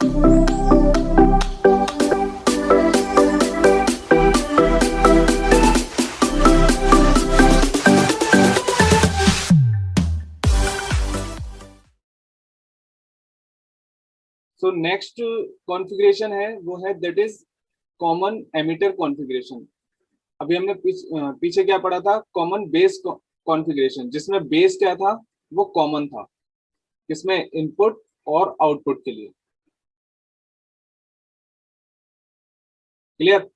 So next configuration है वो है that is common emitter configuration. अभी हमने पीछे क्या पढ़ा था, कॉमन बेस कॉन्फ़िगरेशन, जिसमें बेस क्या था, वो कॉमन था, किसमें, इनपुट और आउटपुट के लिए। क्लियर।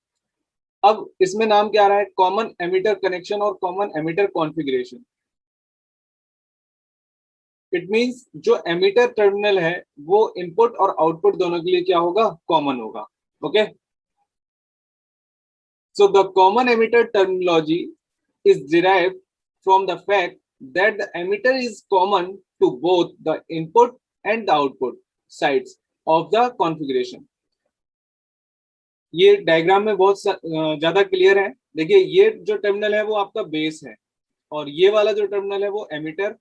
अब इसमें नाम क्या आ रहा है, कॉमन एमिटर कनेक्शन और common emitter configuration. It means जो एमिटर टर्मिनल है वो इनपुट और आउटपुट दोनों के लिए क्या होगा, कॉमन होगा। Okay, so the common emitter terminology is derived from the fact that the emitter is common to both the input and the output sides of the configuration। ये डायग्राम में बहुत ज्यादा क्लियर है। देखिए ये जो टर्मिनल है वो आपका बेस है, और ये वाला जो टर्मिनल है वो emitter,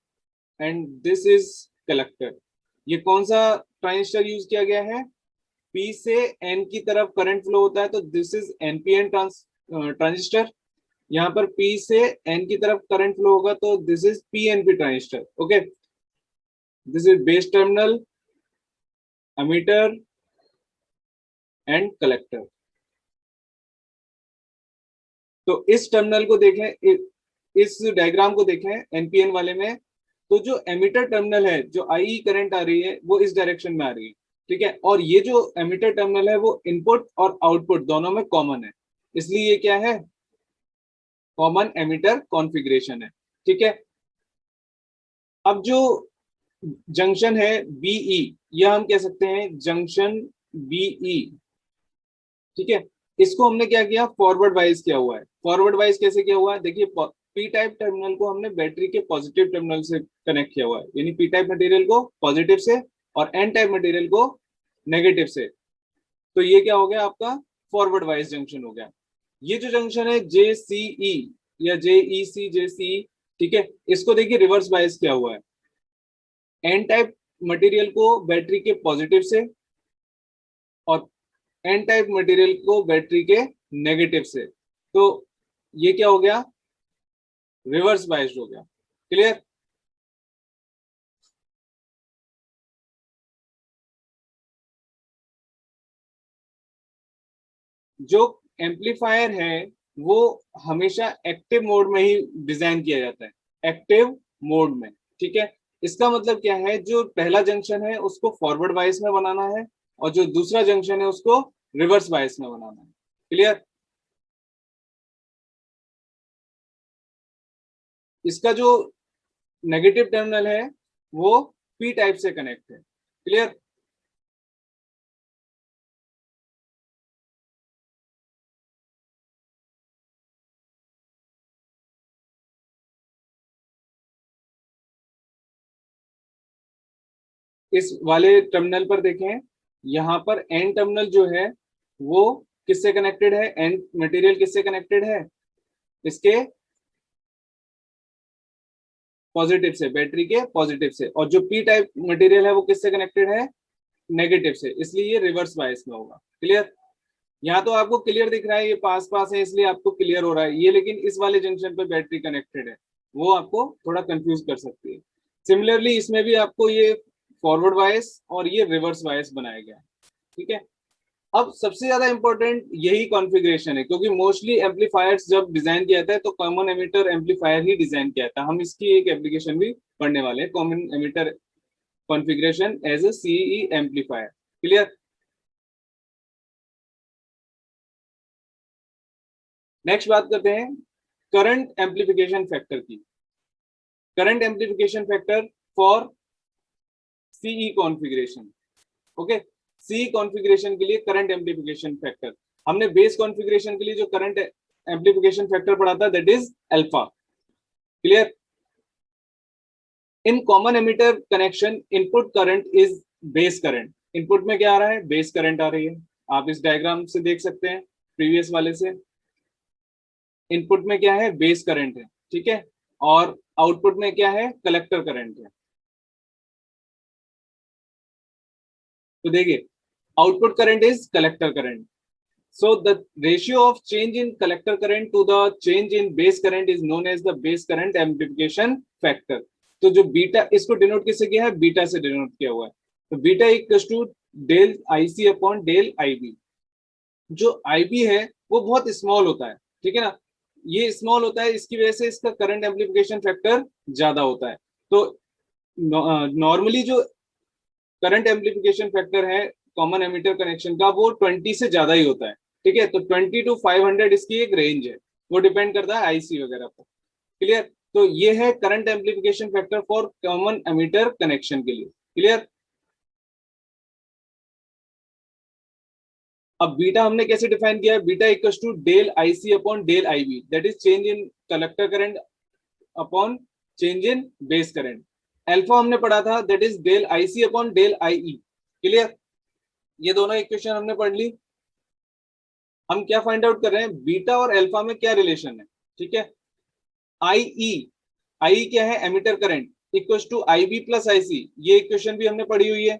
and this is collector. ये कौन सा ट्रांजिस्टर यूज किया गया है, पी से एन की तरफ करंट फ्लो होता है, तो दिस इज एनपीएन ट्रांजिस्टर। यहाँ पर पी से एन की तरफ करंट फ्लो होगा तो this is PNP transistor. Okay, this is base terminal, emitter and collector. तो इस टर्मिनल को देखें, इस डायग्राम को देखें एनपीएन वाले में, तो जो एमिटर टर्मिनल है, जो आई करंट आ रही है वो इस डायरेक्शन में आ रही है, ठीक है। और ये जो एमिटर टर्मिनल है वो इनपुट और आउटपुट दोनों में कॉमन है, इसलिए ये क्या है, कॉमन एमिटर कॉन्फ़िगरेशन है, ठीक है। अब जो जंक्शन है बीई, यह हम कह सकते हैं जंक्शन बीई, ठीक है। इसको हमने क्या किया, फॉरवर्ड वाइज किया हुआ है। फॉरवर्ड वाइज कैसे किया हुआ है, देखिए पी टाइप टर्मिनल को हमने बैटरी के पॉजिटिव टर्मिनल से कनेक्ट किया हुआ है, यानी पी टाइप मटेरियल को पॉजिटिव से और एन टाइप मटेरियल को नेगेटिव से। तो ये क्या हो गया आपका, फॉरवर्ड वाइज जंक्शन हो गया। ये जो जंक्शन है जे सी ई या जे ई सी जे सी, ठीक है, इसको देखिए रिवर्स बायस किया हुआ है, एन टाइप मटेरियल को बैटरी के पॉजिटिव से और एन टाइप मटेरियल को बैटरी के नेगेटिव से। तो ये क्या हो गया, रिवर्स बायस्ड हो गया। क्लियर। जो एम्पलीफायर है वो हमेशा एक्टिव मोड में ही डिजाइन किया जाता है, एक्टिव मोड में, ठीक है। इसका मतलब क्या है, जो पहला जंक्शन है उसको फॉरवर्ड बायस में बनाना है और जो दूसरा जंक्शन है उसको रिवर्स बायस में बनाना है। क्लियर। इसका जो नेगेटिव टर्मिनल है वो पी टाइप से कनेक्ट है। क्लियर। इस वाले टर्मिनल पर देखें, यहाँ पर एन टर्मिनल जो है वो किससे कनेक्टेड है, एन मटेरियल किससे कनेक्टेड है, इसके पॉजिटिव से, बैटरी के पॉजिटिव से। और जो पी टाइप मटेरियल है वो किससे कनेक्टेड है, नेगेटिव से, इसलिए ये रिवर्स बायस में होगा। क्लियर। यहाँ तो आपको क्लियर दिख रहा है, ये पास पास है इसलिए आपको क्लियर हो रहा है ये, लेकिन इस वाले जंक्शन पे बैटरी कनेक्टेड है, वो आपको थोड़ा कंफ्यूज कर सकती है। सिमिलरली इसमें भी आपको ये फॉरवर्ड बायस और ये रिवर्स बायस बनाया गया है, ठीक है। अब सबसे ज्यादा इंपॉर्टेंट यही कॉन्फ़िगरेशन है, क्योंकि मोस्टली एम्पलीफायर्स जब डिजाइन किया जाता है तो कॉमन एमिटर एम्पलीफायर ही डिजाइन किया जाता है। हम इसकी एक एप्लीकेशन भी पढ़ने वाले हैं, common emitter configuration as a CE amplifier. Clear. Next बात करते हैं करंट एम्पलीफिकेशन फैक्टर की। Current amplification factor for CE configuration. Okay, C configuration के लिए करंट एम्पलीफिकेशन फैक्टर, हमने बेस कॉन्फ़िगरेशन के लिए जो करंट एम्पलीफिकेशन फैक्टर पढ़ा था that is alpha. Clear. In common emitter connection input current is base current. Input में क्या आ रहा है, बेस करंट आ रही है, आप इस डायग्राम से देख सकते हैं प्रीवियस वाले से। इनपुट में क्या है, बेस करंट है, ठीक है, और आउटपुट में क्या है, कलेक्टर करंट है। तो देखिए output current is collector current. So the ratio of change in collector current to the change in base current is known as the base current amplification factor. तो जो बीटा, इसको denote किससे किया है, beta से डिनोट किया हुआ है. तो beta equals to del IC upon del IB. जो आईबी है वो बहुत स्मॉल होता है, ठीक है ना, ये स्मॉल होता है, इसकी वजह से इसका करंट एम्प्लीफिकेशन फैक्टर ज्यादा होता है. तो नॉर्मली जो करंट एम्प्लीफिकेशन फैक्टर है कॉमन एमिटर कनेक्शन का वो 20 से ज्यादा ही होता है. ठीक है, तो 20 to 500 इसकी एक रेंज है, वो डिपेंड करता है आईसी वगैरह पर. क्लियर. तो ये है current amplification factor for common emitter connection के लिए. क्लियर. अब बीटा हमने कैसे डिफाइन किया है, beta equals to del IC upon del IB, that is change in collector current upon change in base current. Alpha हमने पढ़ा था, that is del IC upon del IE. Clear. ये दोनों इक्वेशन हमने पढ़ ली. हम क्या फाइंड आउट कर रहे हैं, बीटा और अल्फा में क्या रिलेशन है. ठीक है, आई आई क्या है, emitter current equals to IB plus IC. ये इक्वेशन भी हमने पढ़ी हुई है.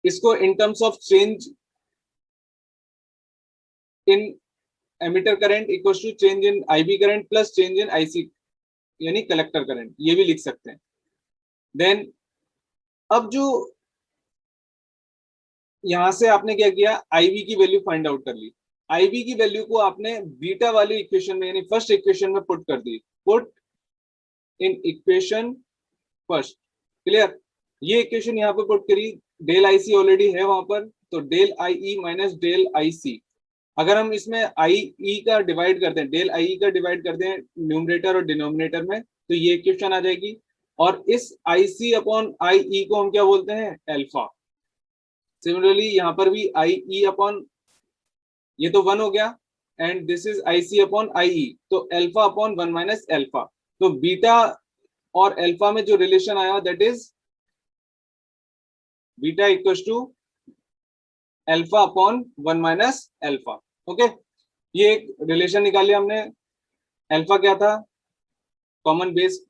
इसको in terms of change in emitter current equals to change in IB current plus change in IC यानी कलेक्टर करंट, ये भी लिख सकते हैं. देन अब जो यहां से आपने क्या किया, आईवी की वैल्यू फाइंड आउट कर ली. आईवी की वैल्यू को आपने बीटा वाली इक्वेशन में यानी फर्स्ट इक्वेशन में पुट कर दी. Put in equation first. Clear. ये इक्वेशन यहाँ पे पुट करी, डेल आईसी ऑलरेडी है वहां पर, तो del IE minus del IC. अगर हम इसमें आईई का डिवाइड करते हैं, डेल आईई का डिवाइड करते हैं न्यूमरेटर और डिनोमिनेटर में, तो ये इक्वेशन आ जाएगी. और इस आईसी अपॉन आईई को हम क्या बोलते हैं, अल्फा. सिमिलरली यहाँ पर भी आई ई अपॉन, ये तो 1 हो गया, and this is I C upon I E, तो अल्फा अपॉन 1 माइनस अल्फा. तो बीटा और अल्फा में जो रिलेशन आया that is beta equals to alpha upon 1 minus alpha. Okay, ये एक रिलेशन निकाल लिया हमने. अल्फा क्या था, कॉमन बेस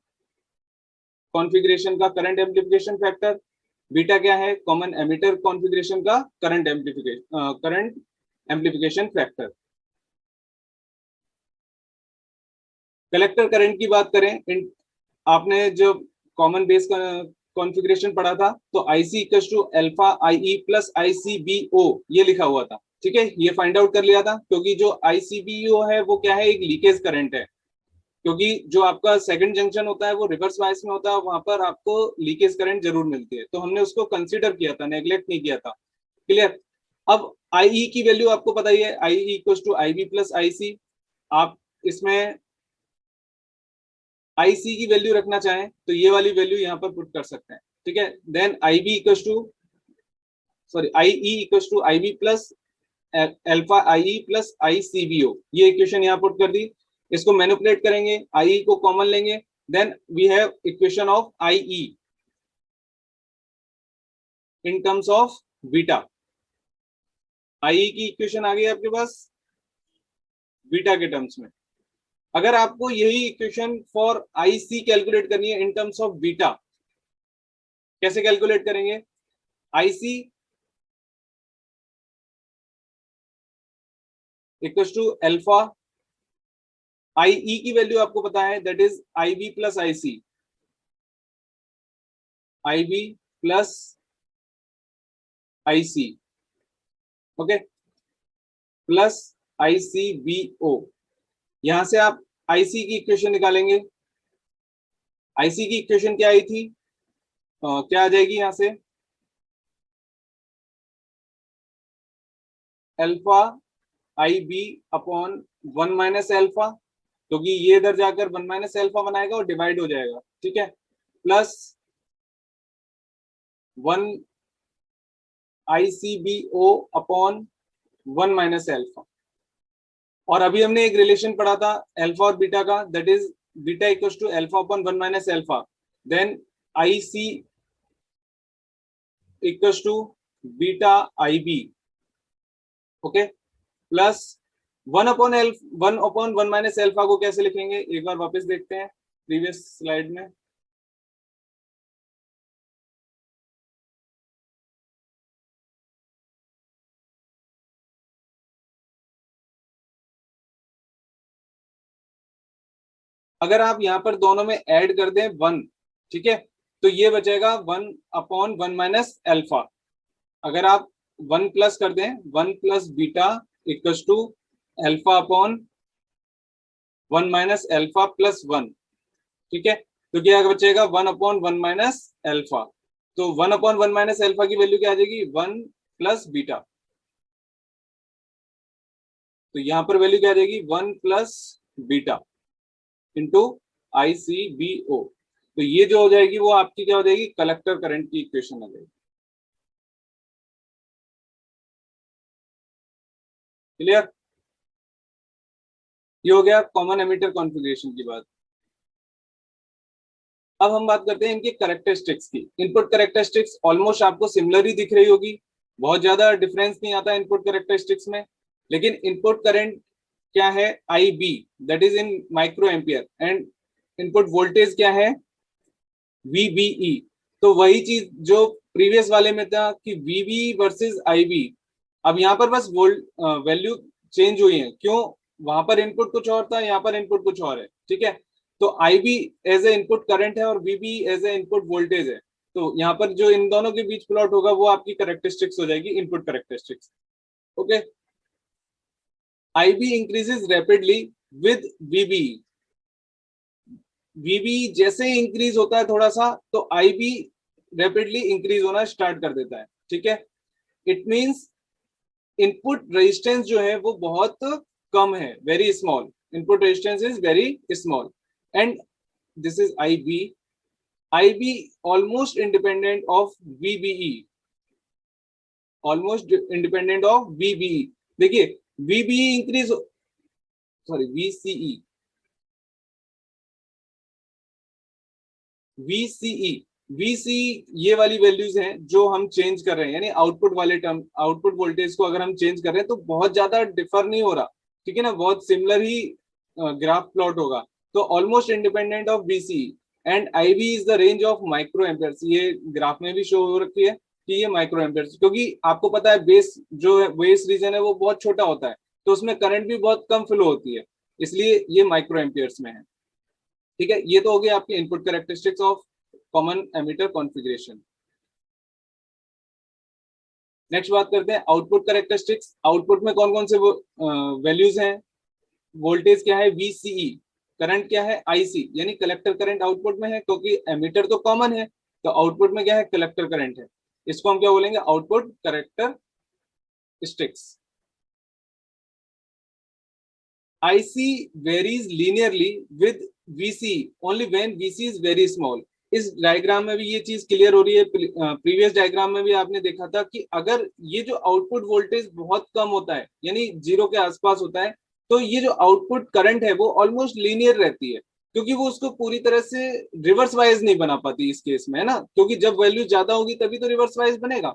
कॉन्फ़िगरेशन का करंट एम्प्लीफिकेशन फैक्टर. बीटा क्या है, कॉमन एमिटर कॉन्फ़िगरेशन का current amplification factor. Collector current की बात करें, आपने जो कॉमन बेस कॉन्फ़िगरेशन पढ़ा था, तो IC equals to alpha IE plus ICBO ये लिखा हुआ था. ठीक है, ये फाइंड आउट कर लिया था, क्योंकि जो आईसीबीओ है वो क्या है, एक लीकेज करंट है. क्योंकि जो आपका सेकंड जंक्शन होता है वो रिवर्स बायस में होता है, वहां पर आपको लीकेज करंट जरूर मिलती है, तो हमने उसको कंसीडर किया था, नेग्लेक्ट नहीं किया था. क्लियर. अब आईई की वैल्यू आपको पता ही है, IE equals to IB plus IC. आप इसमें आईसी की वैल्यू रखना चाहें तो ये वाली वैल्यू यहाँ पर पुट कर सकते हैं. ठीक है, then IB equals to IE equals to IB plus alpha IE plus ICBO, ये इक्वेशन यहाँ पुट कर दी. इसको मैनिपुलेट करेंगे, आई को कॉमन लेंगे, then we have equation of I in terms of beta. I की इक्वेशन आ गई आपके पास बीटा के टर्म्स में. अगर आपको यही equation for I C calculate करनी है इन टर्म्स ऑफ बीटा, कैसे कैलकुलेट करेंगे, I C equals to alpha, I की वैल्यू आपको पता है, that is I B plus I C, I B plus I C. Okay, plus I C B O. यहां से आप आईसी की इक्वेशन निकालेंगे. आईसी की इक्वेशन क्या आई थी, क्या आ जाएगी यहां से, अल्फा आई बी अपॉन 1 माइनस अल्फा, क्योंकि ये इधर जाकर 1 माइनस अल्फा बनाएगा और डिवाइड हो जाएगा. ठीक है, plus 1 I C B O upon 1 minus alpha. और अभी हमने एक रिलेशन पढ़ा था अल्फा और बीटा का, that is beta equals to alpha upon 1 minus alpha, then I C equals to beta I B. Okay, plus 1 upon 1 minus alpha को कैसे लिखेंगे, एक बार वापस देखते हैं प्रीवियस स्लाइड में. अगर आप यहाँ पर दोनों में ऐड कर दें 1, ठीक है, तो ये बचेगा 1/1 माइनस एल्फा। अगर आप 1 प्लस कर दें, 1 plus beta equals to alpha upon 1 minus alpha plus 1, ठीक है, तो क्या बचेगा 1/1 माइनस एल्फा। तो 1/1 माइनस एल्फा की वैल्यू क्या आ जाएगी, 1 प्लस बीटा। तो यहां पर वैल्यू क्या आ जाएगी, 1 प्लस बीटा इंटू ICBO। तो ये जो हो जाएगी वो आपकी क्या हो जाएगी, कलेक्टर करंट की इक्वेशन आ जाएगी। क्लियर? ये हो गया कॉमन एमिटर कॉन्फ़िगरेशन की बात। अब हम बात करते हैं इनके करेक्टरिस्टिक्स की। इनपुट करेक्टरिस्टिक्स ऑलमोस्ट आपको सिमिलर ही दिख रही होगी, बहुत ज्यादा डिफरेंस नहीं आता इनपुट करेक्टरिस्टिक्स में। लेकिन इनपुट करंट क्या है, IB, that is in micro ampere, and input voltage क्या है, VBE। तो वही चीज जो प्रीवियस वाले में था कि VB वर्सेस IB, अब यहाँ पर बस वोल्ट वैल्यू चेंज हुई है। क्यों? वहां पर इनपुट कुछ और था, यहाँ पर इनपुट कुछ और है, ठीक है। तो IB as a input current है और VB as a input voltage है। तो यहाँ पर जो इन दोनों के बीच प्लॉट होगा वो आपकी करेक्टरिस्टिक्स हो जाएगी, input characteristics. Okay, IB increases rapidly with VB। VB जैसे ही इंक्रीज होता है थोड़ा सा, तो IB रैपिडली इंक्रीज होना स्टार्ट कर देता है, ठीक है। इट मींस इनपुट रेजिस्टेंस जो है वो बहुत कम है, very small, input resistance is very small, and this is IB almost independent of VBE, almost independent of VBE। देखिए VBE increase, sorry VCE, VCE ये वाली वैल्यूज हैं जो हम चेंज कर रहे हैं, यानी आउटपुट वाले टर्म, आउटपुट वोल्टेज को अगर हम चेंज कर रहे हैं तो बहुत ज्यादा डिफर नहीं हो रहा, ठीक है ना, बहुत सिमिलर ही ग्राफ प्लॉट होगा। तो almost independent of VCE and IB is the range of micro amperes. ये ग्राफ में भी शो हो रखी है कि ये माइक्रो एम्पियर्स, क्योंकि आपको पता है बेस जो है, बेस रीजन है वो बहुत छोटा होता है, तो उसमें करंट भी बहुत कम फ्लो होती है, इसलिए ये माइक्रो एम्पियर्स में है, ठीक है। ये तो हो गया आपके input characteristics of common emitter configuration. Next बात करते हैं आउटपुट कैरेक्टरिस्टिक्स। आउटपुट में कौन कौन से वैल्यूज हैं, वोल्टेज क्या है VCE, करंट क्या है IC, यानी कलेक्टर करंट आउटपुट में है, क्योंकि एमिटर तो कॉमन है, तो आउटपुट में क्या है, कलेक्टर करंट है। इसको हम क्या बोलेंगे, output characteristics. IC varies linearly with VC only when VC is very small। इस डायग्राम में भी ये चीज क्लियर हो रही है, प्रीवियस डायग्राम में भी आपने देखा था कि अगर ये जो आउटपुट वोल्टेज बहुत कम होता है, यानी 0 के आसपास होता है, तो ये जो आउटपुट करंट है वो ऑलमोस्ट लीनियर रहती है, क्योंकि वो उसको पूरी तरह से रिवर्स वाइज नहीं बना पाती इस केस में, है ना, क्योंकि जब वैल्यू ज्यादा होगी तभी तो रिवर्स वाइज बनेगा,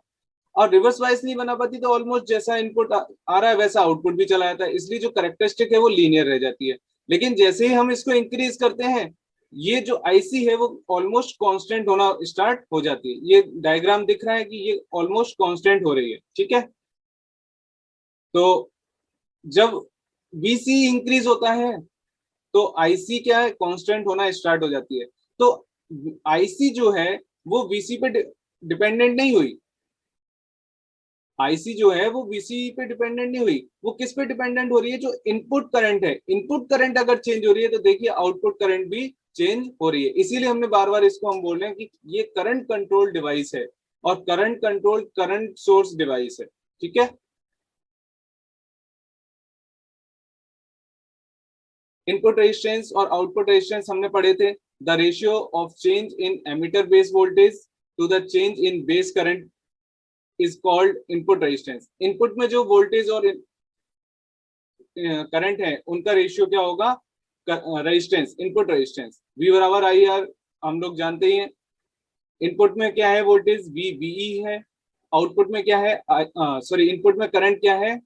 और रिवर्स वाइज नहीं बना पाती तो ऑलमोस्ट जैसा इनपुट आ रहा है वैसा आउटपुट भी चला जाता है, इसलिए जो कैरेक्टरिस्टिक है वो लीनियर रह जाती है। लेकिन जैसे ही हम इसको इंक्रीज करते हैं, ये जो IC है वो ऑलमोस्ट कांस्टेंट होना स्टार्ट हो जाती है। ये डायग्राम दिख रहा है कि ये ऑलमोस्ट कांस्टेंट हो रही है, ठीक है। तो जब VC इंक्रीज होता है तो IC क्या है, कांस्टेंट होना स्टार्ट हो जाती है। तो IC जो है वो VC पे डिपेंडेंट नहीं हुई, IC जो है वो VC पे डिपेंडेंट नहीं हुई, वो किस पे डिपेंडेंट हो रही है, जो इनपुट करंट है। इनपुट करंट अगर चेंज हो रही है तो देखिए आउटपुट करंट भी चेंज हो रही है, इसीलिए हमने बार बार इसको हम बोल रहे हैं कि ये करंट कंट्रोल डिवाइस है और current control current source device है, ठीक है। इनपुट रेजिस्टेंस और आउटपुट रेजिस्टेंस हमने पढ़े थे। The ratio of change in emitter base voltage to the change in base current is called input resistance. Input में जो वोल्टेज और करंट है उनका रेशियो क्या होगा, रेजिस्टेंस, इनपुट रेजिस्टेंस। V बराबर IR हम लोग जानते ही हैं। इनपुट में क्या है वोल्टेज, VBE है, आउटपुट में क्या है, सॉरी इनपुट में करंट क्या है,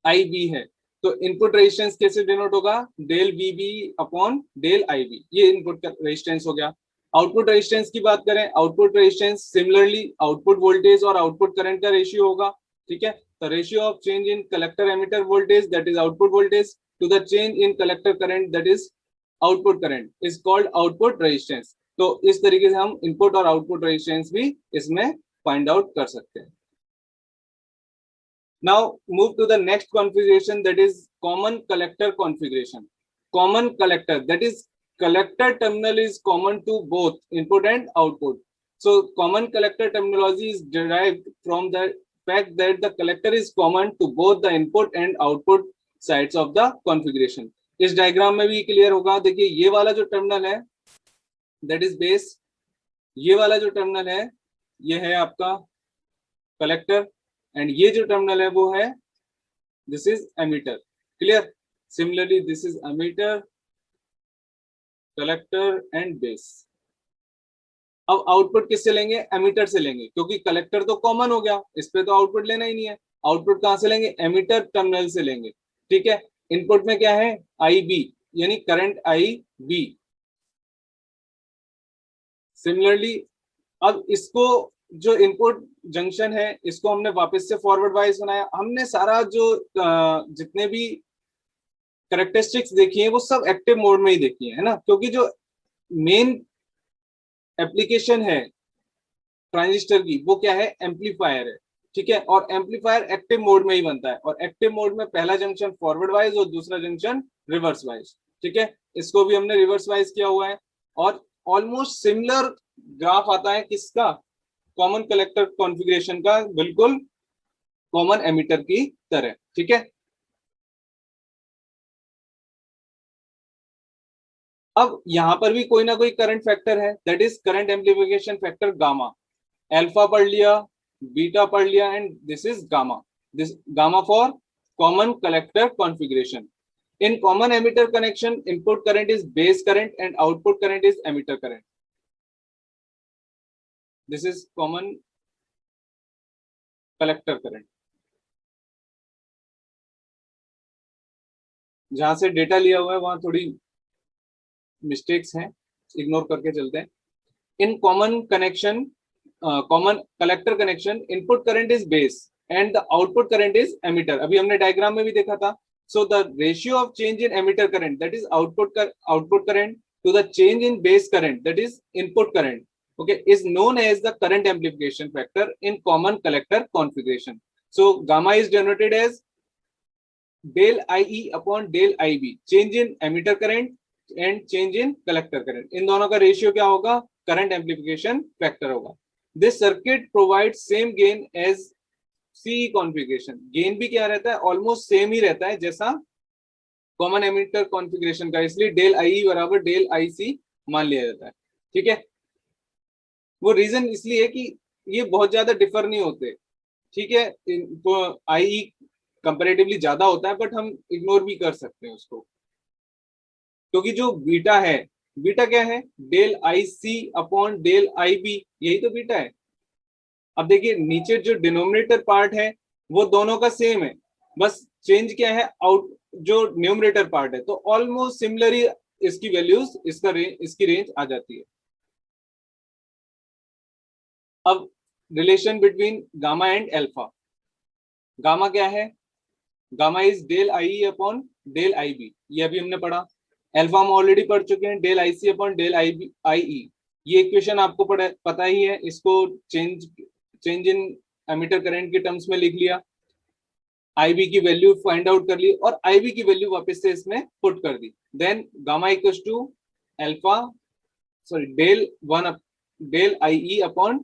IB है। तो इनपुट रेजिस्टेंस कैसे डिनोट होगा, del VB upon del IB, ये इनपुट रेजिस्टेंस हो गया। आउटपुट रेजिस्टेंस की बात करें, output resistance similarly output voltage और आउटपुट करंट का रेशियो होगा, ठीक है। तो ratio of change in collector emitter voltage that is output voltage to the change in collector current that is output current is called output resistance. तो इस तरीके से हम इनपुट और आउटपुट रेजिस्टेंस भी इसमें फाइंड आउट कर सकते हैं। Now move to the next configuration, that is common collector configuration. Common collector, that is collector terminal is common to both input and output. So common collector terminology is derived from the fact that the collector is common to both the input and output sides of the configuration. इस diagram में भी clear होगा। देखिए ये वाला जो terminal है that is base, ये वाला जो टर्मिनल है ये है आपका कलेक्टर, एंड ये जो टर्मिनल है वो है this is emitter. Clear? Similarly this is emitter, collector and base. अब आउटपुट किससे लेंगे? एमीटर से लेंगे, क्योंकि कलेक्टर तो कॉमन हो गया, इस पे तो आउटपुट लेना ही नहीं है। आउटपुट कहां से लेंगे? एमीटर टर्मिनल से लेंगे। ठीक है, इनपुट में क्या है? आई बी, यानी करंट आई बी। सिमिलरली अब इसको जो इनपुट जंक्शन है इसको हमने वापस से फॉरवर्ड वाइज बनाया। हमने सारा जो जितने भी कैरेक्टरिस्टिक्स देखी है वो सब एक्टिव मोड में ही देखी है ना, क्योंकि जो मेन एप्लीकेशन है ट्रांजिस्टर की वो क्या है? एम्पलीफायर है। ठीक है, और एम्पलीफायर एक्टिव मोड में ही बनता है, और एक्टिव मोड में पहला जंक्शन फॉरवर्ड वाइज और दूसरा जंक्शन रिवर्स वाइज। ठीक है, इसको भी हमने रिवर्स वाइज किया हुआ है, और ऑलमोस्ट सिमिलर ग्राफ आता है किसका? कॉमन कलेक्टर कॉन्फ़िगरेशन का, बिल्कुल कॉमन एमिटर की तरह। ठीक है, अब यहां पर भी कोई ना कोई करंट फैक्टर है, that is current amplification factor gamma. Alpha पढ़ लिया, बीटा पढ़ लिया, and this is gamma. This gamma for common collector configuration. In common emitter connection, input current is base current and output current is emitter current. This is common collector current. जहां से data लिया हुआ है वहां थोड़ी mistakes हैं, ignore करके चलते हैं। In common connection, common collector connection, input current is base and the output current is emitter. अभी हमने डायग्राम में भी देखा था। So the ratio of change in emitter current, that is output current, to the change in base current, that is input current, okay, is known as the current amplification factor in common collector configuration. So gamma is denoted as del IE upon del IB, change in emitter current and change in collector current. इन दोनों का ratio क्या होगा? Current amplification factor होगा। This circuit provide same gain as C configuration. Gain भी क्या रहता है? Almost same ही रहता है जैसा कॉमन एमिटर कॉन्फ़िगरेशन का, इसलिए डेल आई बराबर डेल आई सी मान लिया जाता है। ठीक है, वो रीजन इसलिए है कि ये बहुत ज्यादा डिफर नहीं होते। ठीक है, तो आई कंपैरेटिवली ज्यादा होता है, बट हम इग्नोर भी कर सकते हैं उसको, क्योंकि जो बीटा है, बीटा क्या है? Del I C upon del I B, यही तो बीटा है। अब देखिए नीचे जो डिनोमिनेटर पार्ट है वो दोनों का सेम है, बस चेंज क्या है? आउट जो न्यूमरेटर पार्ट है, तो ऑलमोस्ट सिमिलर ही इसकी वैल्यूज, इसकी रेंज आ जाती है। अब relation between gamma and alpha. Gamma क्या है? Gamma is del I upon del I B, ये अभी हमने पढ़ा। अल्फा हम ऑलरेडी पढ़ चुके हैं, del I C upon del I E. ये इक्वेशन आपको पता ही है, इसको चेंज इन एमिटर करंट के टर्म्स में लिख लिया, आईबी की वैल्यू फाइंड आउट कर ली, और आईबी की वैल्यू वापस से इसमें पुट कर दी। Then gamma equals to alpha, sorry del I E upon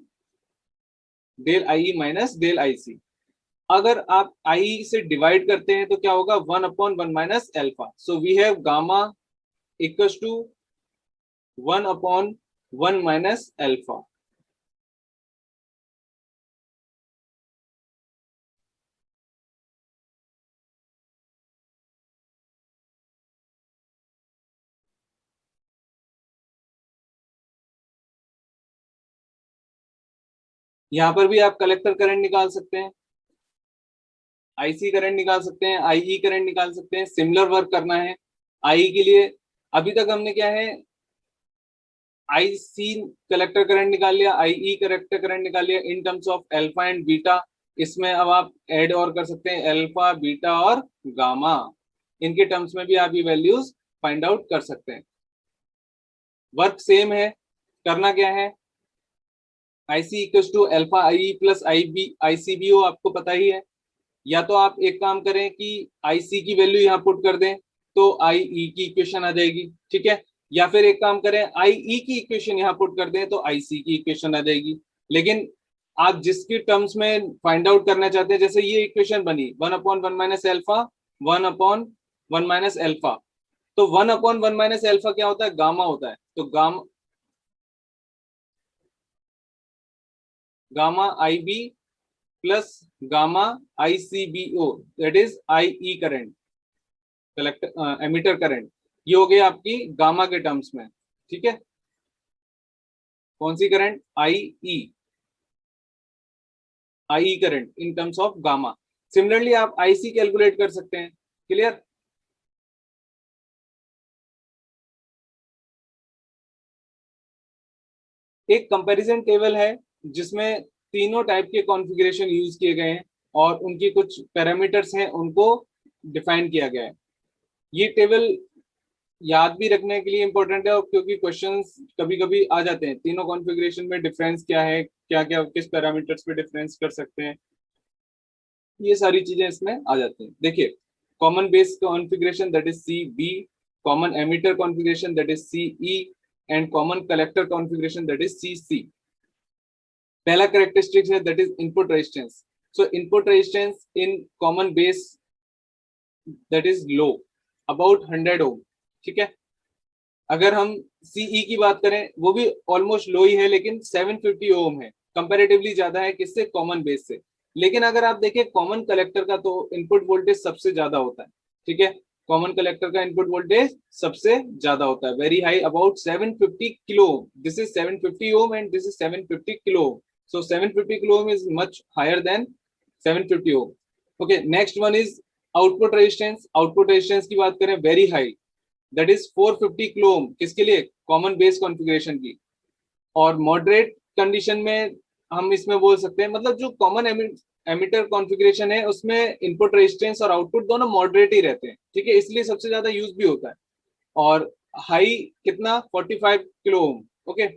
del I E minus del I C. अगर आप आई से डिवाइड करते हैं तो क्या होगा? 1/1 minus alpha. So we have gamma equals to 1/1 minus alpha. यहां पर भी आप कलेक्टर करंट निकाल सकते हैं, आईसी करंट निकाल सकते हैं, आईई करंट निकाल सकते हैं। सिमिलर वर्क करना है आई के लिए। अभी तक हमने क्या है? आईसी कलेक्टर करंट निकाल लिया, आईई कलेक्टर करंट निकाल लिया इन terms of alpha and beta. इसमें अब आप ऐड और कर सकते हैं अल्फा, बीटा और गामा, इनके टर्म्स में भी आप ये वैल्यूज फाइंड आउट कर सकते हैं। वर्क सेम है, करना क्या है, IC equal to alpha I plus I B ICBO, आपको पता ही है। या तो आप एक काम करें कि आईसी की वैल्यू यहाँ पुट कर दें तो आई ई की इक्वेशन आ जाएगी, ठीक है। या फिर एक काम करें आई ई की इक्वेशन यहाँ पुट कर दें तो आईसी की इक्वेशन आ जाएगी। लेकिन आप जिसकी टर्म्स में फाइंड आउट करना चाहते हैं, जैसे ये इक्वेशन बनी 1/1 - अल्फा 1/1 - अल्फा, तो 1/1 - अल्फा क्या होता है, गामा होता है। तो gamma I B plus gamma I C B O, that is I E current, collector emitter current, ये हो गई आपकी गामा के टर्म्स में, ठीक है। कौन सी current, I E current in terms of gamma. Similarly आप आईसी कैलकुलेट कर सकते हैं, क्लियर। एक कंपैरिजन टेबल है जिसमें तीनों टाइप के कॉन्फ़िगरेशन यूज किए गए हैं और उनकी कुछ पैरामीटर्स हैं, उनको डिफाइन किया गया है। ये टेबल याद भी रखने के लिए इंपॉर्टेंट है, और क्योंकि क्वेश्चंस कभी कभी आ जाते हैं, तीनों कॉन्फ़िगरेशन में डिफरेंस क्या है, क्या क्या किस पैरामीटर्स पे डिफरेंस कर सकते हैं, ये सारी चीजें इसमें आ जाती हैं। देखिए, common base configuration that is C B, common emitter configuration that is C E, and common collector configuration that is C C. पहला कैरेक्टरिस्टिक्स है that is input resistance. So input resistance in common base that is low, about 100 ohm, ठीक है। अगर हम CE की बात करें, वो भी ऑलमोस्ट लो ही है, लेकिन 750 ओम है, कंपैरेटिवली ज्यादा है किससे, कॉमन बेस से। लेकिन अगर आप देखें कॉमन कलेक्टर का, तो इनपुट वोल्टेज सबसे ज्यादा होता है, ठीक है। कॉमन कलेक्टर का इनपुट वोल्टेज सबसे ज्यादा होता है, very high, about 750 kilo ohm. This is 750 ohm and this is 750 kilo ohm. So 750 kilo ohm is much higher than 750 ohm. Okay, next one is output resistance. Output resistance की बात करें, very high, that is 450 kilo ohm, किसके लिए, common base configuration की। और moderate condition में हम इसमें बोल सकते हैं, मतलब जो कॉमन एमिटर कॉन्फ़िगरेशन है उसमें इनपुट रेजिस्टेंस और आउटपुट दोनों मॉडरेट ही रहते हैं, ठीक है, इसलिए सबसे ज्यादा यूज भी होता है। और हाई कितना, 45 किलो ओम, ओके।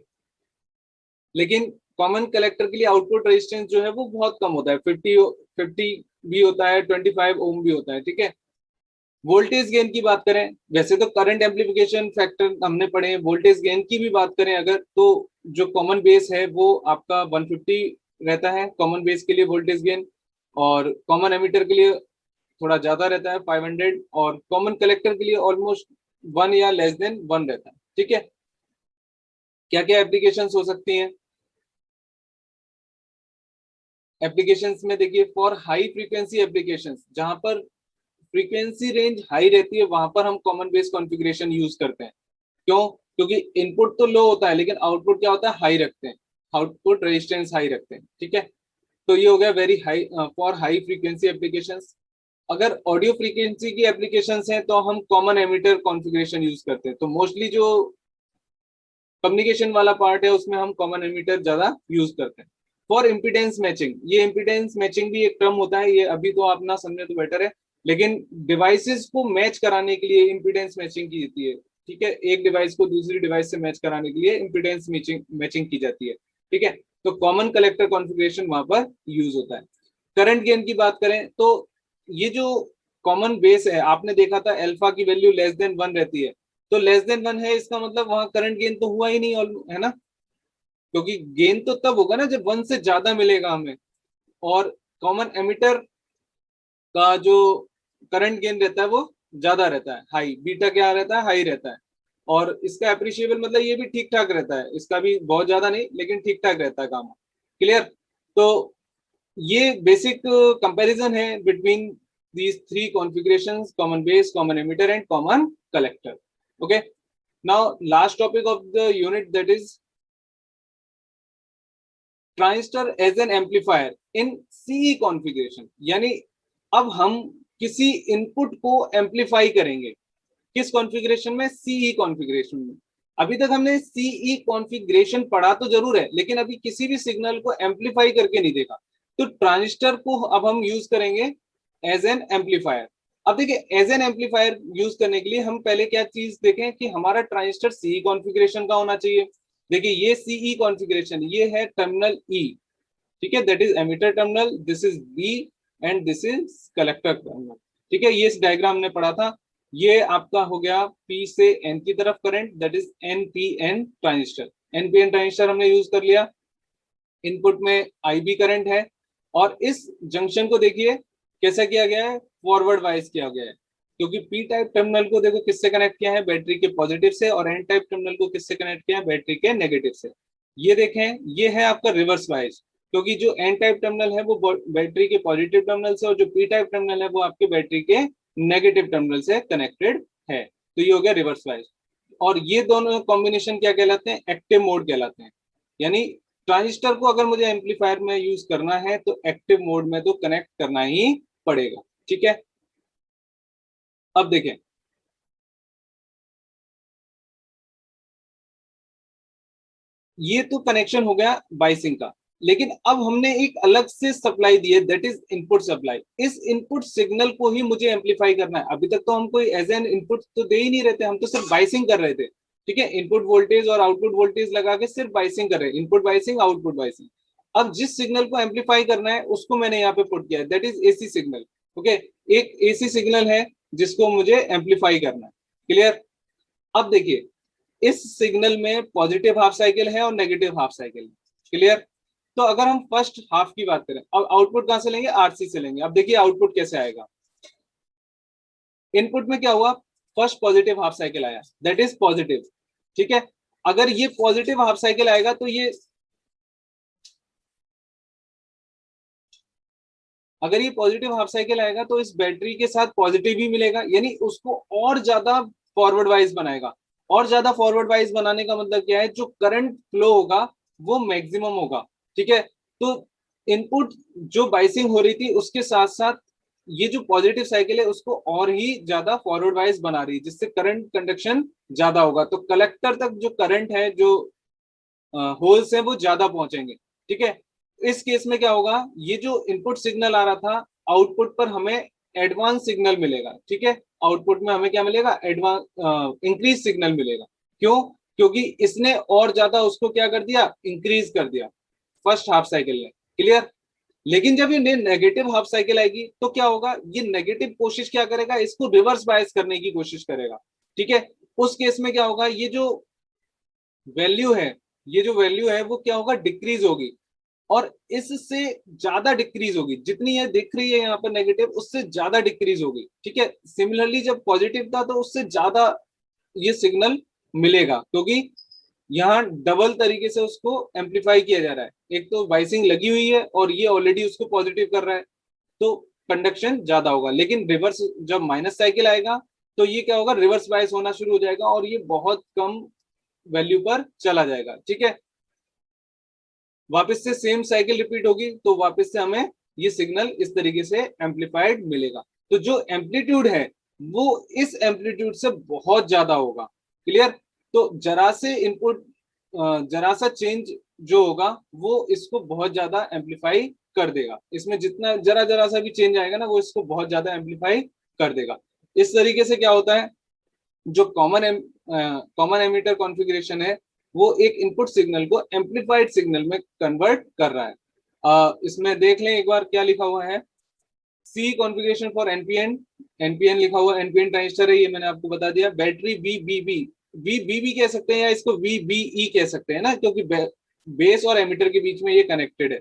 लेकिन कॉमन कलेक्टर के लिए आउटपुट रेजिस्टेंस जो है वो बहुत कम होता है, 50 भी होता है, 25 ओम भी होता है, ठीक है। वोल्टेज गेन की बात करें, वैसे तो करंट एम्पलीफिकेशन फैक्टर हमने पढ़े हैं, वोल्टेज गेन की भी बात करें अगर, तो जो कॉमन बेस है वो आपका 150 रहता है कॉमन बेस के लिए वोल्टेज गेन, और कॉमन एमिटर के लिए थोड़ा ज्यादा रहता है 500, और कॉमन कलेक्टर के लिए ऑलमोस्ट 1 या लेस देन 1 रहता है, ठीक है। क्या क्या एप्लीकेशन हो सकती हैं एप्लीकेशंस में, देखिए, फॉर हाई फ्रीक्वेंसी एप्लीकेशंस, जहां पर फ्रीक्वेंसी रेंज हाई रहती है वहां पर हम कॉमन बेस कॉन्फ़िगरेशन यूज करते हैं। क्यों, क्योंकि इनपुट तो लो होता है लेकिन आउटपुट क्या होता है, हाई रखते हैं, आउटपुट रेजिस्टेंस हाई रखते हैं, ठीक है। तो ये हो गया very high, for high frequency applications. अगर ऑडियो फ्रीक्वेंसी की एप्लीकेशंस हैं तो हम कॉमन एमिटर कॉन्फ़िगरेशन यूज करते हैं। तो मोस्टली जो कम्युनिकेशन वाला पार्ट है उसमें हम कॉमन एमिटर ज्यादा यूज करते हैं। फॉर इम्पीडेंस मैचिंग, ये इम्पीडेंस मैचिंग भी एक टर्म होता है, ये अभी तो आप ना समझे तो बेटर है, लेकिन डिवाइसेस को मैच कराने के लिए इम्पीडेंस मैचिंग की जाती है, ठीक है। एक डिवाइस को दूसरी डिवाइस से मैच कराने के लिए इम्पीडेंस मैचिंग मैचिंग की जाती है, ठीक है। तो कॉमन कलेक्टर कॉन्फ़िगरेशन वहां पर यूज होता है। करंट गेन की बात करें तो ये जो कॉमन बेस है, आपने देखा था अल्फा की वैल्यू लेस देन 1 रहती है, तो लेस देन 1 है, इसका मतलब वहां करंट गेन तो हुआ ही नहीं, है ना, क्योंकि गेन तो तब होगा ना जब 1 से ज्यादा मिलेगा हमें। और कॉमन एमिटर का जो करंट गेन रहता है वो ज्यादा रहता है, हाई, बीटा क्या रहता है, हाई रहता है। और इसका अप्रिशिएबल मतलब ये भी ठीक ठाक रहता है, इसका भी बहुत ज्यादा नहीं लेकिन ठीक ठाक रहता है काम, क्लियर। तो ये बेसिक कंपैरिजन है between these three configurations: common base, common emitter, and common collector. Okay, now last topic of the unit, that is transistor as an amplifier in CE configuration। यानी अब हम किसी इनपुट को amplify करेंगे, किस configuration में, CE configuration में। अभी तक हमने सीई कॉन्फ़िगरेशन पढ़ा तो जरूर है, लेकिन अभी किसी भी सिग्नल को एम्पलीफाई करके नहीं देखा। तो ट्रांजिस्टर को अब हम यूज करेंगे एज एन एम्पलीफायर। अब देखिए एज एन एम्पलीफायर यूज करने के लिए हम पहले क्या चीज देखें कि हमारा ट्रांजिस्टर सीई कॉन्फ़िगरेशन का होना चाहिए। देखिए ये सीई कॉन्फ़िगरेशन, ये है टर्मिनल ई, ठीक है, that is emitter terminal, this is B and this is collector terminal. ठीक है, ये इस डायग्राम में पढ़ा था। ये आपका हो गया पी से एन की तरफ current, that is NPN transistor. NPN transistor हमने यूज कर लिया। इनपुट में आईबी करंट है और इस जंक्शन को देखिए कैसा किया गया है, फॉरवर्ड वाइज किया गया है, क्योंकि पी टाइप टर्मिनल को देखो किससे कनेक्ट किया है, बैटरी के पॉजिटिव से, और एन टाइप टर्मिनल को किससे कनेक्ट किया है, बैटरी के नेगेटिव से। ये देखें, ये है आपका रिवर्स वाइज, क्योंकि जो एन टाइप टर्मिनल है वो बैटरी के पॉजिटिव टर्मिनल से, और जो पी टाइप टर्मिनल है वो आपके बैटरी के नेगेटिव टर्मिनल से कनेक्टेड है। तो ये हो गया रिवर्स वाइज। और ये दोनों कॉम्बिनेशन क्या कहलाते हैं, एक्टिव मोड कहलाते हैं। यानी ट्रांजिस्टर को अगर मुझे एम्पलीफायर में यूज करना है तो एक्टिव मोड में तो कनेक्ट करना ही पड़ेगा। ठीक है, अब देखें, ये तो कनेक्शन हो गया बाइसिंग का, लेकिन अब हमने एक अलग से सप्लाई दी है, दैट इज इनपुट सप्लाई। इस इनपुट सिग्नल को ही मुझे एम्पलीफाई करना है। अभी तक तो हम कोई एज एन इनपुट तो दे ही नहीं रहे थे, हम तो सिर्फ बाइसिंग कर रहे थे। ठीक है, इनपुट वोल्टेज और आउटपुट वोल्टेज लगा के सिर्फ बाइसिंग कर रहे हैं, इनपुट बाइसिंग आउटपुट बाइसिंग। अब जिस सिग्नल को एम्पलीफाई करना है उसको मैंने यहाँ पे पुट किया है, that is AC signal. Okay, एक एसी सिग्नल है जिसको मुझे एम्पलीफाई करना है। क्लियर? अब देखिए, इस सिग्नल में पॉजिटिव हाफ साइकिल है और नेगेटिव हाफ साइकिल है। क्लियर? तो अगर हम फर्स्ट हाफ की बात करें, अब आउटपुट कहां से लेंगे, आरसी से लेंगे। अब देखिए आउटपुट कैसे आएगा। इनपुट में क्या हुआ, फर्स्ट पॉजिटिव हाफ साइकिल आया, दैट इज पॉजिटिव। ठीक है, अगर ये पॉजिटिव हाफ साइकिल आएगा तो ये, अगर ये पॉजिटिव हाफ साइकिल आएगा तो इस बैटरी के साथ पॉजिटिव ही मिलेगा, यानी उसको और ज्यादा फॉरवर्ड वाइज बनाएगा। और ज्यादा फॉरवर्ड वाइज बनाने का मतलब क्या है, जो करंट फ्लो होगा वो मैक्सिमम होगा। ठीक है, तो इनपुट जो बाइसिंग हो रही थी उसके साथ साथ ये जो पॉजिटिव साइकिल है उसको और ही ज्यादा फॉरवर्ड वाइज बना रही है, जिससे करंट कंडक्शन ज्यादा होगा, तो कलेक्टर तक जो करंट है, जो होल्स है वो ज्यादा पहुंचेंगे। ठीक है, इस केस में क्या होगा, ये जो इनपुट सिग्नल आ रहा था, आउटपुट पर हमें एडवांस सिग्नल मिलेगा। ठीक है, आउटपुट में हमें क्या मिलेगा, एडवांस इंक्रीज सिग्नल मिलेगा। क्यों? क्योंकि इसने और ज्यादा उसको क्या कर दिया, इंक्रीज कर दिया फर्स्ट हाफ साइकिल में। क्लियर? लेकिन जब ये नेगेटिव हाफ साइकिल आएगी तो क्या होगा, ये नेगेटिव कोशिश क्या करेगा, इसको रिवर्स बायस करने की कोशिश करेगा। ठीक है, उस केस में क्या होगा, ये जो वैल्यू है, ये जो वैल्यू है वो क्या होगा, डिक्रीज होगी, और इससे ज्यादा डिक्रीज होगी। जितनी ये दिख रही है यहाँ पर नेगेटिव, उससे ज्यादा डिक्रीज होगी। ठीक है, सिमिलरली जब पॉजिटिव था तो उससे ज्यादा ये सिग्नल मिलेगा, क्योंकि यहाँ डबल तरीके से उसको एम्पलीफाई किया जा रहा है। एक तो वाइसिंग लगी हुई है और ये ऑलरेडी उसको पॉजिटिव कर रहा है, तो कंडक्शन ज्यादा होगा। लेकिन रिवर्स जब माइनस साइकिल आएगा तो ये क्या होगा, रिवर्स बायस होना शुरू हो जाएगा और ये बहुत कम वैल्यू पर चला जाएगा। ठीक है, वापस से सेम साइकिल रिपीट होगी तो वापस से हमें ये सिग्नल इस तरीके से एम्पलीफाइड मिलेगा। तो जो एम्पलीट्यूड है वो इस एम्पलीट्यूड से बहुत ज्यादा होगा। क्लियर? तो जरा से इनपुट, जरा सा चेंज जो होगा वो इसको बहुत ज्यादा एम्पलीफाई कर देगा। इसमें जितना जरा जरा सा भी चेंज आएगा ना, वो इसको बहुत ज्यादा एम्पलीफाई कर देगा। इस तरीके से क्या होता है, जो कॉमन एमिटर कॉन्फ़िगरेशन है वो एक इनपुट सिग्नल को एम्पलीफाइड सिग्नल में कन्वर्ट कर रहा है। इसमें देख लें एक बार क्या लिखा हुआ है, सी कॉन्फ़िगरेशन फॉर एनपीएन। एनपीएन लिखा हुआ, एनपीएन ट्रांजिस्टर है, ये मैंने आपको बता दिया। बैटरी वी बी बी कह सकते हैं या इसको वी बी ई कह सकते हैं ना, क्योंकि बेस और एमिटर के बीच में ये कनेक्टेड है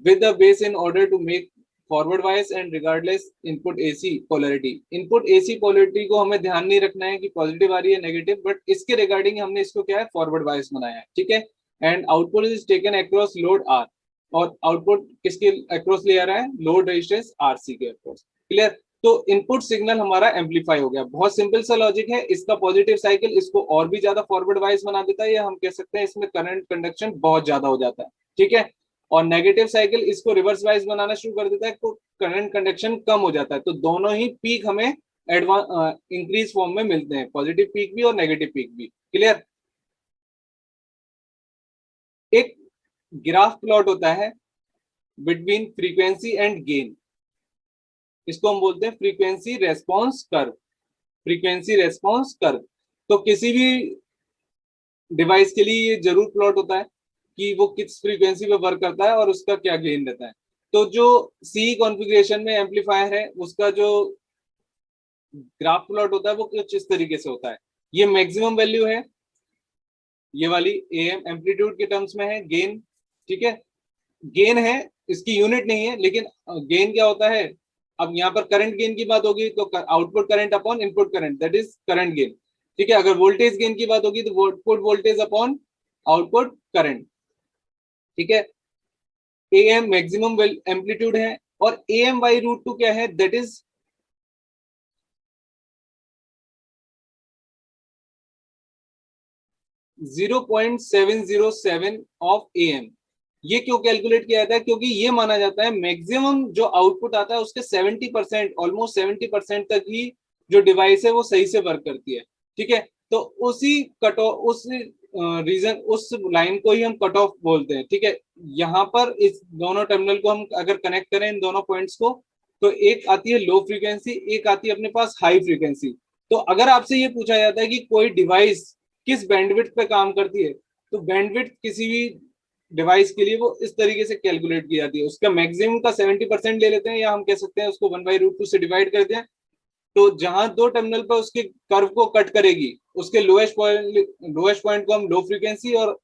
with the base in order to make forward bias and regardless input AC polarity। input AC polarity को हमें ध्यान नहीं रखना है कि पॉजिटिव आ रही है नेगेटिव, बट इसके रिगार्डिंग हमने इसको क्या है, फॉरवर्ड बायस बनाया है। ठीक है, and output is taken across load R, और आउटपुट किसके अक्रॉस ले आ रहा है, लोड रेजिस्टेंस आरसी के अक्रॉस। क्लियर? तो इनपुट सिग्नल हमारा एम्पलीफाई हो गया। बहुत सिंपल सा लॉजिक है, इसका पॉजिटिव साइकिल इसको और भी ज्यादा फॉरवर्ड वाइज बना देता है, या हम कह सकते हैं इसमें करंट कंडक्शन बहुत ज्यादा हो जाता है। ठीक है, और नेगेटिव साइकिल इसको रिवर्स वाइज बनाना शुरू कर देता है, तो करंट कंडक्शन कम हो जाता है। तो दोनों ही पीक हमें एडवांस इंक्रीज फॉर्म में मिलते हैं, पॉजिटिव पीक भी और नेगेटिव पीक भी। क्लियर? एक ग्राफ प्लॉट होता है बिटवीन फ्रीक्वेंसी एंड गेन। इसको हम बोलते हैं frequency response curve, frequency response curve. तो किसी भी डिवाइस के लिए ये जरूर प्लॉट होता है कि वो किस फ्रीक्वेंसी पे वर्क करता है और उसका क्या गेन रहता है। तो जो सी कॉन्फ़िगरेशन में एम्पलीफायर है उसका जो ग्राफ प्लॉट होता है वो कुछ इस तरीके से होता है। ये मैक्सिमम वैल्यू है, ये वाली एम एम्पलीट्यूड के टर्म्स में है गेन, ठीक है। गेन है, इसकी यूनिट नहीं है, लेकिन गेन क्या होता है, अब यहाँ पर करंट गेन की बात होगी तो output current upon input current, that is current gain, ठीक है। अगर वोल्टेज गेन की बात होगी तो output voltage upon output current, ठीक है। ए एम मैक्सिमम एम्पलीट्यूड है और A M by root two क्या है, that is 0.707 of A M. ये क्यों कैलकुलेट किया जाता है, क्योंकि ये माना जाता है मैक्सिमम जो आउटपुट आता है उसके 70%, ऑलमोस्ट 70% तक ही जो डिवाइस है वो सही से वर्क करती है, ठीक है। तो उसी कट ऑफ, उस रीजन, उस लाइन को ही हम कट ऑफ बोलते हैं, ठीक है। यहाँ पर इस दोनों टर्मिनल को हम अगर कनेक्ट करें इन दोनों पॉइंट्स को, तो एक आती है लो फ्रीक्वेंसी, एक आती है अपने पास हाई फ्रीक्वेंसी। तो अगर आपसे ये पूछा जाता है कि कोई डिवाइस किस बैंडविड्थ पे काम करती है, तो बैंडविड्थ किसी भी डिवाइस के लिए वो इस तरीके से कैलकुलेट की जाती है, उसका मैक्सिमम का 70% ले लेते हैं, या हम कह सकते हैं उसको 1/√2 से डिवाइड करते हैं। तो जहां दो टर्मिनल पर उसके कर्व को कट करेगी, उसके लोएस्ट पॉइंट को हम लो फ्रीक्वेंसी और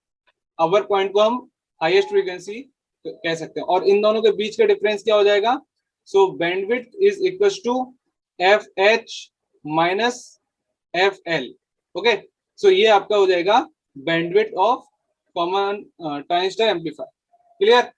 अपर पॉइंट को हम हाईएस्ट फ्रीक्वेंसी कह सकते हैं, और इन दोनों के बीच का डिफरेंस क्या हो जाएगा। So bandwidth is equal to F H minus F L, okay. So ये आपका हो जाएगा bandwidth of common transistor amplifier. Clear.